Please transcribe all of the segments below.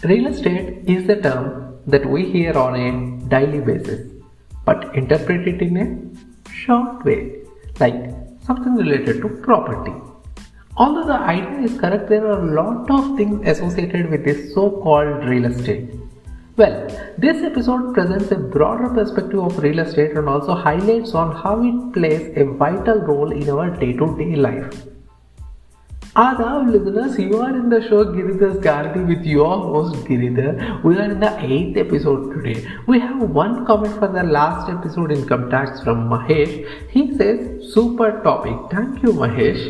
Real estate is the term that we hear on a daily basis, but interpret it in a short way, like something related to property. Although the idea is correct, there are a lot of things associated with this so-called real estate. Well, this episode presents a broader perspective of real estate and also highlights on how it plays a vital role in our day-to-day life. Adab listeners, you are in the show Giridhar's Gardi with your host Giridhar. We are in the 8th episode today. We have one comment for the last episode income tax from Mahesh. He says, super topic. Thank you Mahesh.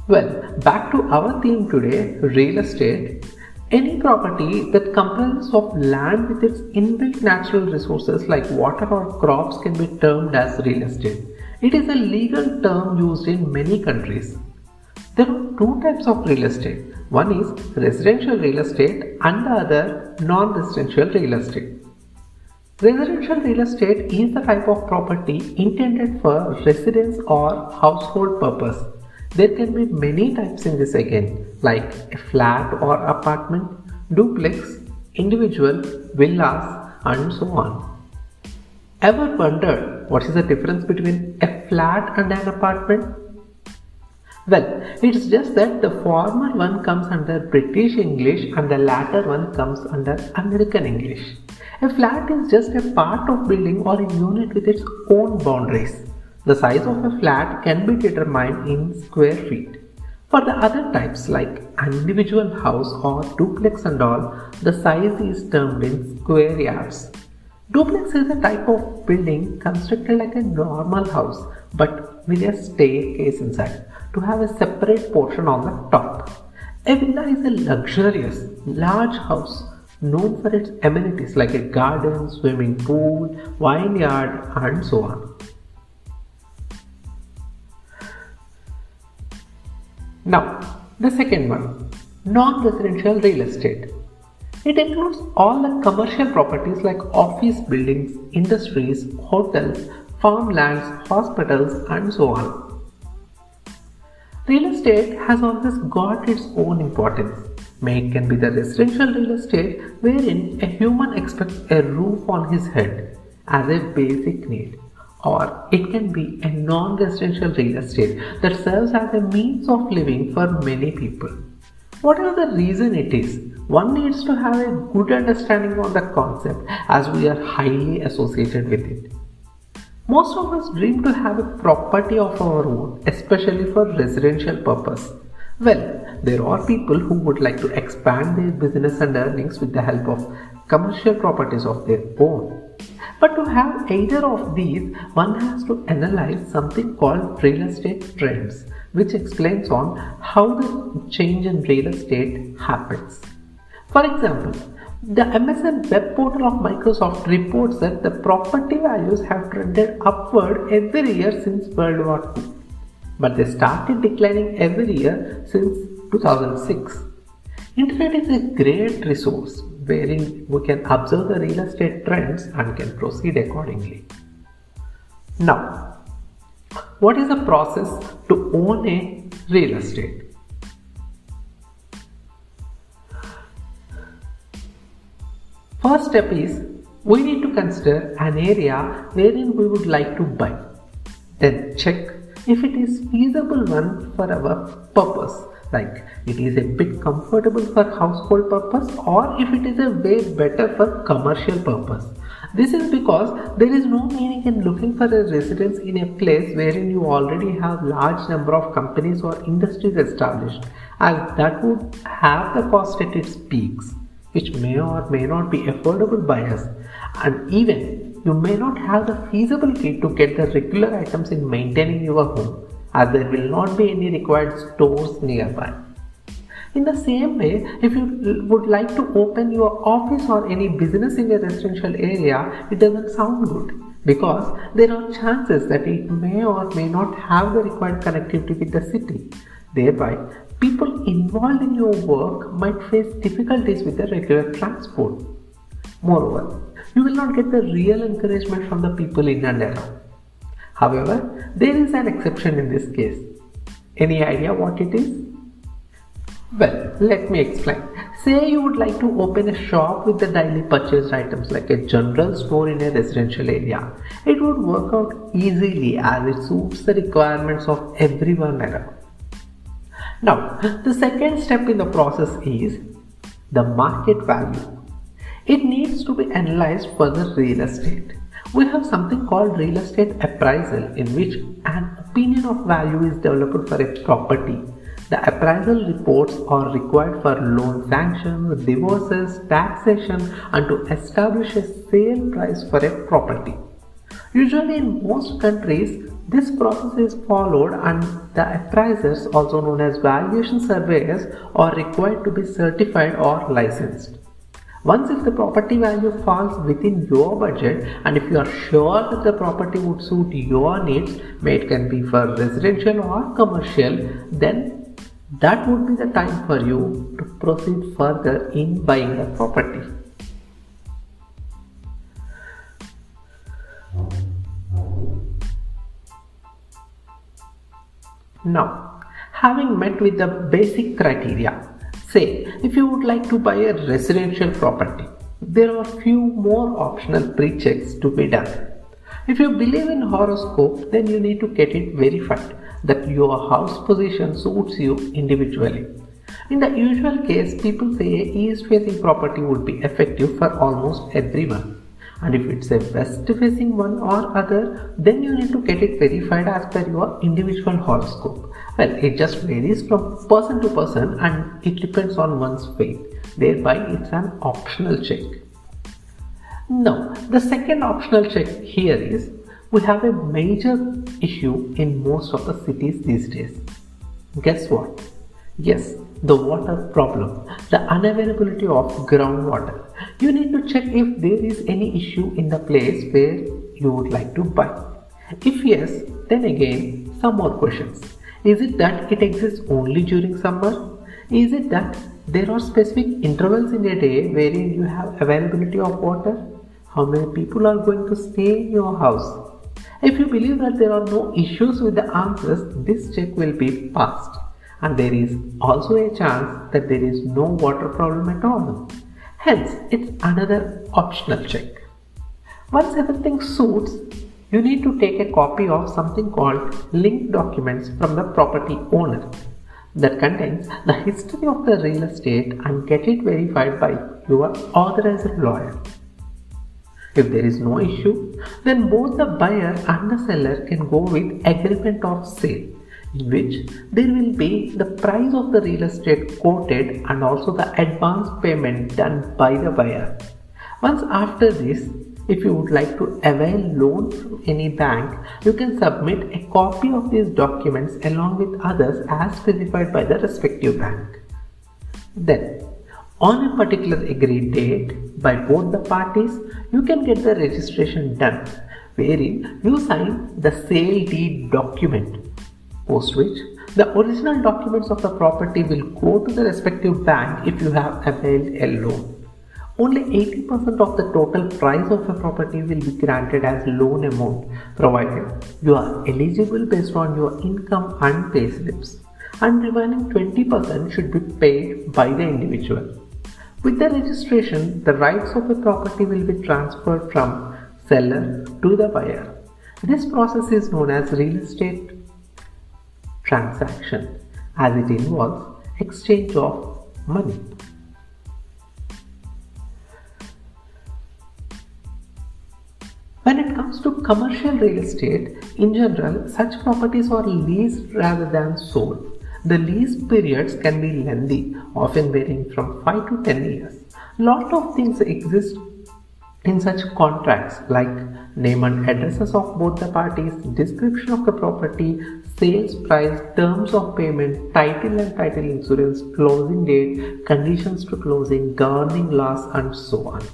Well, back to our theme today, real estate. Any property that comprises of land with its inbuilt natural resources like water or crops can be termed as real estate. It is a legal term used in many countries. There are two types of real estate. One is residential real estate and the other non-residential real estate. Residential real estate is the type of property intended for residence or household purpose. There can be many types in this again, like a flat or apartment, duplex, individual, villas, and so on. Ever wondered what is the difference between a flat and an apartment? Well, it's just that the former one comes under British English and the latter one comes under American English. A flat is just a part of building or a unit with its own boundaries. The size of a flat can be determined in square feet. For the other types like an individual house or duplex and all, the size is termed in square yards. Duplex is a type of building constructed like a normal house but with a staircase inside to have a separate portion on the top. A villa is a luxurious, large house known for its amenities like a garden, swimming pool, vineyard, and so on. Now, the second one, non-residential real estate. It includes all the commercial properties like office buildings, industries, hotels, farmlands, hospitals, and so on. Real estate has always got its own importance. It can be the residential real estate wherein a human expects a roof on his head as a basic need. Or it can be a non-residential real estate that serves as a means of living for many people. Whatever the reason it is, one needs to have a good understanding of the concept as we are highly associated with it. Most of us dream to have a property of our own, especially for residential purpose. Well, there are people who would like to expand their business and earnings with the help of commercial properties of their own. But to have either of these, one has to analyze something called real estate trends, which explains on how the change in real estate happens. For example, the MSN web portal of Microsoft reports that the property values have trended upward every year since World War II, but they started declining every year since 2006. Internet is a great resource wherein we can observe the real estate trends and can proceed accordingly. Now, what is the process to own a real estate? First step is we need to consider an area wherein we would like to buy. Then check if it is feasible one for our purpose, like it is a bit comfortable for household purpose or if it is a way better for commercial purpose. This is because there is no meaning in looking for a residence in a place wherein you already have large number of companies or industries established, as that would have the cost at its peaks, which may or may not be affordable by us, and even you may not have the feasibility to get the regular items in maintaining your home, as there will not be any required stores nearby. In the same way, if you would like to open your office or any business in a residential area, it doesn't sound good because there are chances that it may or may not have the required connectivity with the city. Thereby, people involved in your work might face difficulties with the regular transport. Moreover, you will not get the real encouragement from the people in and around. However, there is an exception in this case. Any idea what it is? Well, let me explain. Say you would like to open a shop with the daily purchased items like a general store in a residential area. It would work out easily as it suits the requirements of everyone around. Now, the second step in the process is the market value. It needs to be analyzed for the real estate. We have something called real estate appraisal, in which an opinion of value is developed for a property. The appraisal reports are required for loan sanctions, divorces, taxation, and to establish a sale price for a property. Usually in most countries, this process is followed and the appraisers, also known as valuation surveyors, are required to be certified or licensed. Once if the property value falls within your budget and if you are sure that the property would suit your needs, may it can be for residential or commercial, then that would be the time for you to proceed further in buying the property. Now, having met with the basic criteria, say if you would like to buy a residential property, there are few more optional pre-checks to be done. If you believe in horoscope, then you need to get it verified that your house position suits you individually. In the usual case, people say a east-facing property would be effective for almost everyone. And if it's a west-facing one or other, then you need to get it verified as per your individual horoscope. Well, it just varies from person to person and it depends on one's faith. Thereby, it's an optional check. Now, the second optional check here is we have a major issue in most of the cities these days. Guess what? Yes, the water problem, the unavailability of groundwater. You need to check if there is any issue in the place where you would like to buy. If yes, then again, some more questions. Is it that it exists only during summer? Is it that there are specific intervals in a day wherein you have availability of water? How many people are going to stay in your house? If you believe that there are no issues with the answers, this check will be passed. And there is also a chance that there is no water problem at all. Hence, it's another optional check. Once everything suits, you need to take a copy of something called linked documents from the property owner that contains the history of the real estate and get it verified by your authorized lawyer. If there is no issue, then both the buyer and the seller can go with agreement of sale, in which there will be the price of the real estate quoted and also the advance payment done by the buyer. Once after this, if you would like to avail loan from any bank, you can submit a copy of these documents along with others as specified by the respective bank. Then, on a particular agreed date by both the parties, you can get the registration done, wherein you sign the sale deed document, post which the original documents of the property will go to the respective bank if you have availed a loan. Only 80% of the total price of a property will be granted as loan amount, provided you are eligible based on your income and pay slips, and remaining 20% should be paid by the individual. With the registration, the rights of the property will be transferred from seller to the buyer. This process is known as real estate transaction, as it involves exchange of money. When it comes to commercial real estate, in general, such properties are leased rather than sold. The lease periods can be lengthy, often varying from 5 to 10 years. Lot of things exist in such contracts like name and addresses of both the parties, description of the property, sales price, terms of payment, title and title insurance, closing date, conditions to closing, governing laws, and so on.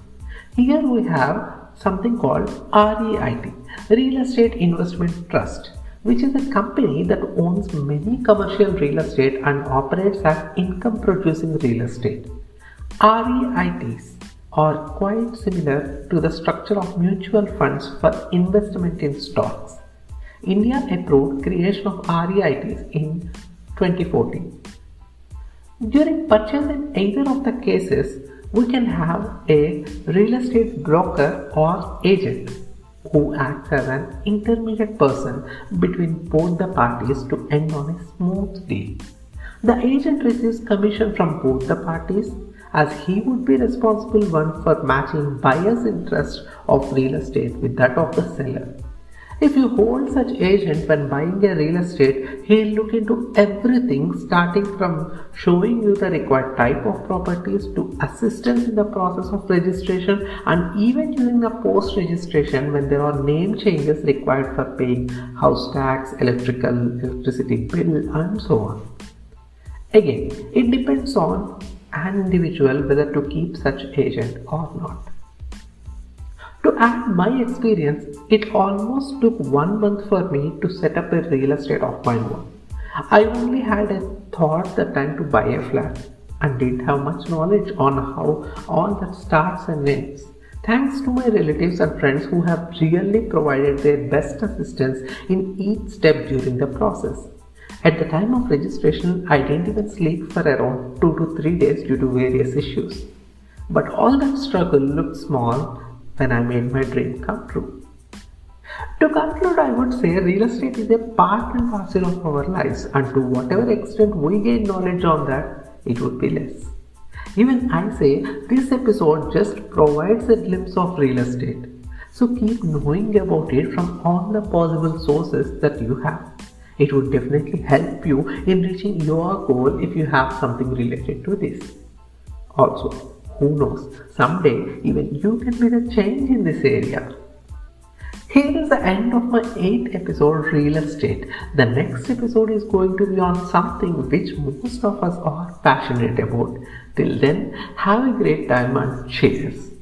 Here we have something called REIT, Real Estate Investment Trust, which is a company that owns many commercial real estate and operates as income producing real estate. REITs are quite similar to the structure of mutual funds for investment in stocks. India approved creation of REITs in 2014. During purchase in either of the cases, we can have a real estate broker or agent who acts as an intermediate person between both the parties to end on a smooth deal. The agent receives commission from both the parties as he would be responsible one for matching buyer's interest of real estate with that of the seller. If you hold such agent when buying a real estate, he will look into everything starting from showing you the required type of properties to assistance in the process of registration and even during the post-registration when there are name changes required for paying house tax, electricity bill and so on. Again, it depends on an individual whether to keep such agent or not. To add my experience, it almost took 1 month for me to set up a real estate of my own. I only had a thought the time to buy a flat and didn't have much knowledge on how all that starts and ends. Thanks to my relatives and friends who have really provided their best assistance in each step during the process. At the time of registration, I didn't even sleep for around 2 to 3 days due to various issues. But all that struggle looked small when I made my dream come true. To conclude, I would say real estate is a part and parcel of our lives, and to whatever extent we gain knowledge on that, it would be less. Even I say this episode just provides a glimpse of real estate. So keep knowing about it from all the possible sources that you have. It would definitely help you in reaching your goal if you have something related to this. Also, who knows, someday even you can be the change in this area. Here is the end of my 8th episode, Real Estate. The next episode is going to be on something which most of us are passionate about. Till then, have a great time and cheers.